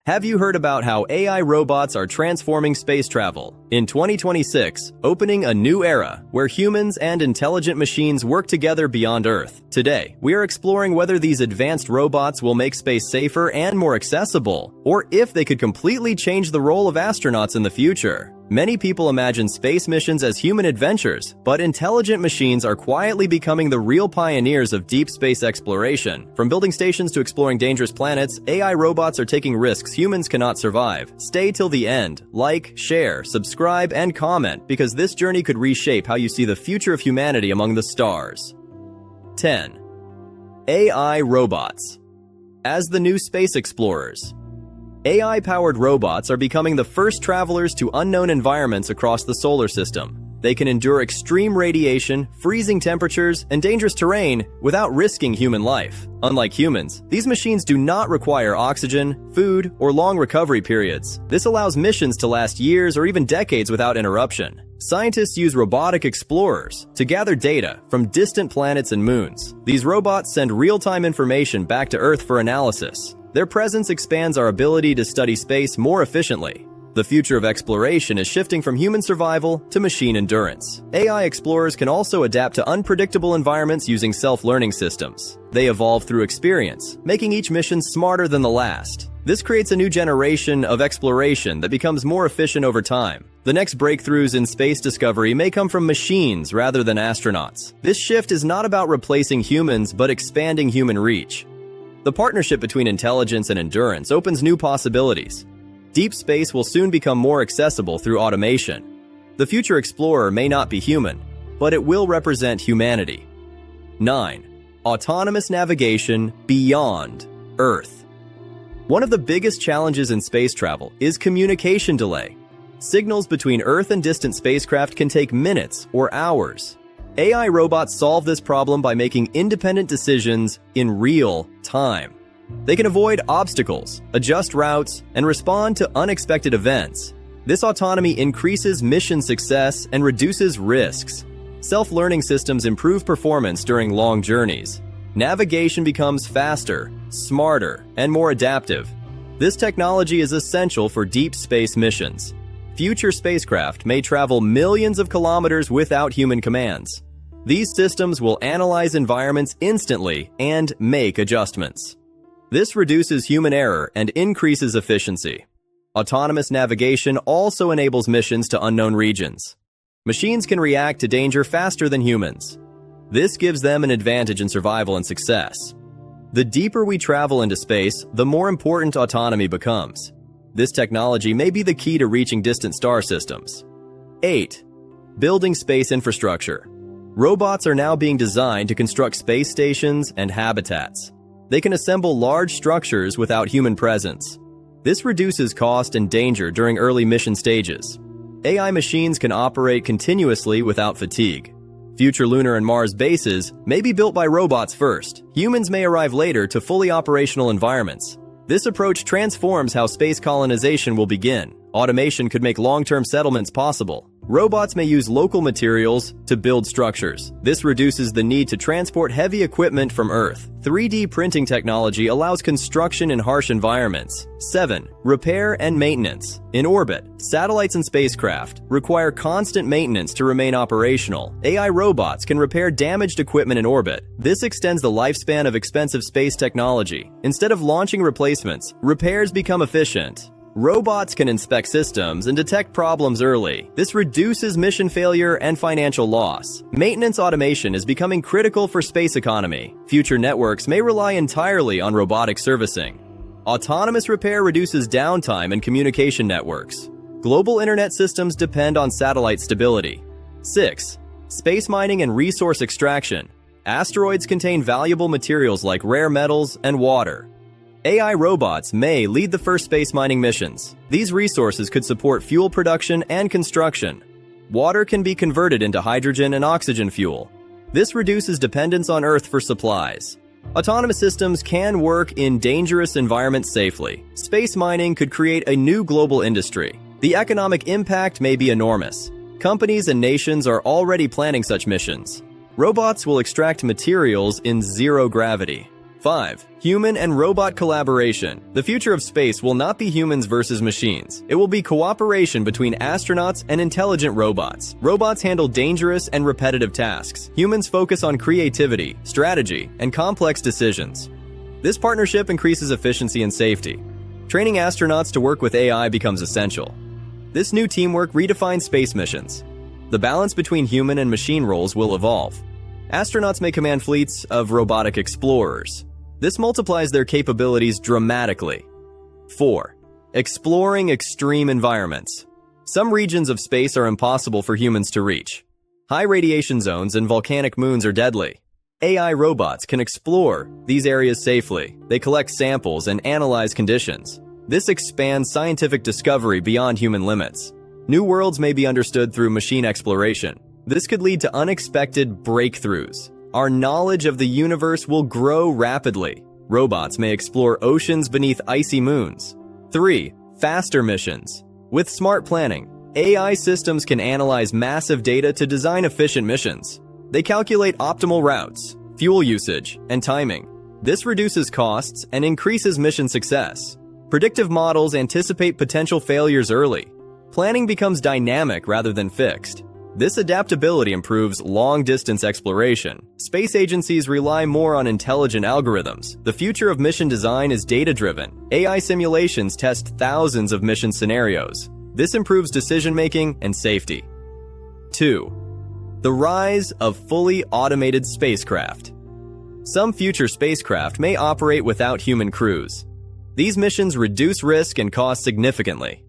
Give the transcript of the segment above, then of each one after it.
Have you heard about how AI robots are transforming space travel? In 2026, opening a new era where humans and intelligent machines work together beyond Earth. Today, we are exploring whether these advanced robots will make space safer and more accessible, or if they could completely change the role of astronauts in the future. Many people imagine space missions as human adventures, but intelligent machines are quietly becoming the real pioneers of deep space exploration. From building stations to exploring dangerous planets, AI robots are taking risks humans cannot survive. Stay till the end. Like, share, subscribe, and comment, because this journey could reshape how you see the future of humanity among the stars. 10. AI robots. As the new space explorers. AI-powered robots are becoming the first travelers to unknown environments across the solar system. They can endure extreme radiation, freezing temperatures, and dangerous terrain without risking human life. Unlike humans, these machines do not require oxygen, food, or long recovery periods. This allows missions to last years or even decades without interruption. Scientists use robotic explorers to gather data from distant planets and moons. These robots send real-time information back to Earth for analysis. Their presence expands our ability to study space more efficiently. The future of exploration is shifting from human survival to machine endurance. AI explorers can also adapt to unpredictable environments using self-learning systems. They evolve through experience, making each mission smarter than the last. This creates a new generation of exploration that becomes more efficient over time. The next breakthroughs in space discovery may come from machines rather than astronauts. This shift is not about replacing humans, but expanding human reach. The partnership between intelligence and endurance opens new possibilities. Deep space will soon become more accessible through automation. The future explorer may not be human, but it will represent humanity. 9. Autonomous navigation beyond Earth. One of the biggest challenges in space travel is communication delay. Signals between Earth and distant spacecraft can take minutes or hours. AI robots solve this problem by making independent decisions in real time. They can avoid obstacles, adjust routes, and respond to unexpected events. This autonomy increases mission success and reduces risks. Self-learning systems improve performance during long journeys. Navigation becomes faster, smarter, and more adaptive. This technology is essential for deep space missions. Future spacecraft may travel millions of kilometers without human commands. These systems will analyze environments instantly and make adjustments. This reduces human error and increases efficiency. Autonomous navigation also enables missions to unknown regions. Machines can react to danger faster than humans. This gives them an advantage in survival and success. The deeper we travel into space, the more important autonomy becomes. This technology may be the key to reaching distant star systems. 8. Building space infrastructure. Robots are now being designed to construct space stations and habitats. They can assemble large structures without human presence. This reduces cost and danger during early mission stages. AI machines can operate continuously without fatigue. Future lunar and Mars bases may be built by robots first. Humans may arrive later to fully operational environments. This approach transforms how space colonization will begin. Automation could make long-term settlements possible. Robots may use local materials to build structures. This reduces the need to transport heavy equipment from Earth. 3D printing technology allows construction in harsh environments. 7. Repair and maintenance. In orbit, satellites and spacecraft require constant maintenance to remain operational. AI robots can repair damaged equipment in orbit. This extends the lifespan of expensive space technology. Instead of launching replacements, repairs become efficient. Robots can inspect systems and detect problems early. This reduces mission failure and financial loss. Maintenance automation is becoming critical for space economy. Future networks may rely entirely on robotic servicing. Autonomous repair reduces downtime in communication networks. Global internet systems depend on satellite stability. 6. Space mining and resource extraction. Asteroids contain valuable materials like rare metals and water. AI robots may lead the first space mining missions. These resources could support fuel production and construction. Water can be converted into hydrogen and oxygen fuel. This reduces dependence on Earth for supplies. Autonomous systems can work in dangerous environments safely. Space mining could create a new global industry. The economic impact may be enormous. Companies and nations are already planning such missions. Robots will extract materials in zero gravity. 5. Human and robot collaboration. The future of space will not be humans versus machines. It will be cooperation between astronauts and intelligent robots. Robots handle dangerous and repetitive tasks. Humans focus on creativity, strategy, and complex decisions. This partnership increases efficiency and safety. Training astronauts to work with AI becomes essential. This new teamwork redefines space missions. The balance between human and machine roles will evolve. Astronauts may command fleets of robotic explorers. This multiplies their capabilities dramatically. 4. Exploring extreme environments. Some regions of space are impossible for humans to reach. High radiation zones and volcanic moons are deadly. AI robots can explore these areas safely. They collect samples and analyze conditions. This expands scientific discovery beyond human limits. New worlds may be understood through machine exploration. This could lead to unexpected breakthroughs. Our knowledge of the universe will grow rapidly. Robots may explore oceans beneath icy moons. 3. Faster missions. With smart planning, AI systems can analyze massive data to design efficient missions. They calculate optimal routes, fuel usage, and timing. This reduces costs and increases mission success. Predictive models anticipate potential failures early. Planning becomes dynamic rather than fixed. This adaptability improves long-distance exploration. Space agencies rely more on intelligent algorithms. The future of mission design is data-driven. AI simulations test thousands of mission scenarios. This improves decision-making and safety. 2. The rise of fully automated spacecraft. Some future spacecraft may operate without human crews. These missions reduce risk and cost significantly.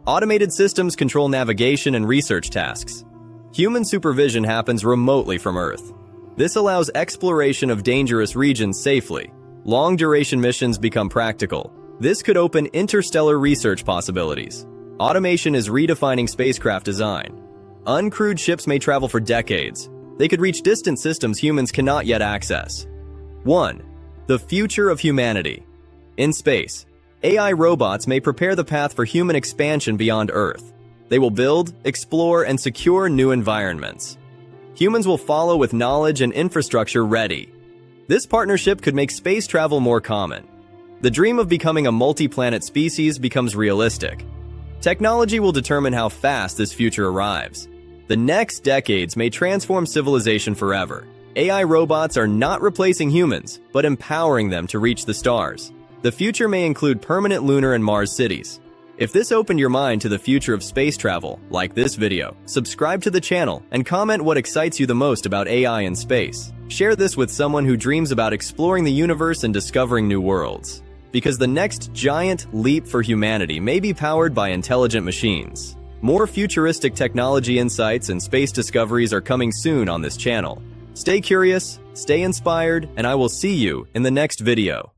Automated systems control navigation and research tasks. Human supervision happens remotely from Earth. This allows exploration of dangerous regions safely. Long-duration missions become practical. This could open interstellar research possibilities. Automation is redefining spacecraft design. Uncrewed ships may travel for decades. They could reach distant systems humans cannot yet access. 1. The future of humanity. In space, AI robots may prepare the path for human expansion beyond Earth. They will build, explore, and secure new environments. Humans will follow with knowledge and infrastructure ready. This partnership could make space travel more common. The dream of becoming a multi-planet species becomes realistic. Technology will determine how fast this future arrives. The next decades may transform civilization forever. AI robots are not replacing humans, but empowering them to reach the stars. The future may include permanent lunar and Mars cities. If this opened your mind to the future of space travel, like this video, subscribe to the channel, and comment what excites you the most about AI and space. Share this with someone who dreams about exploring the universe and discovering new worlds. Because the next giant leap for humanity may be powered by intelligent machines. More futuristic technology insights and space discoveries are coming soon on this channel. Stay curious, stay inspired, and I will see you in the next video.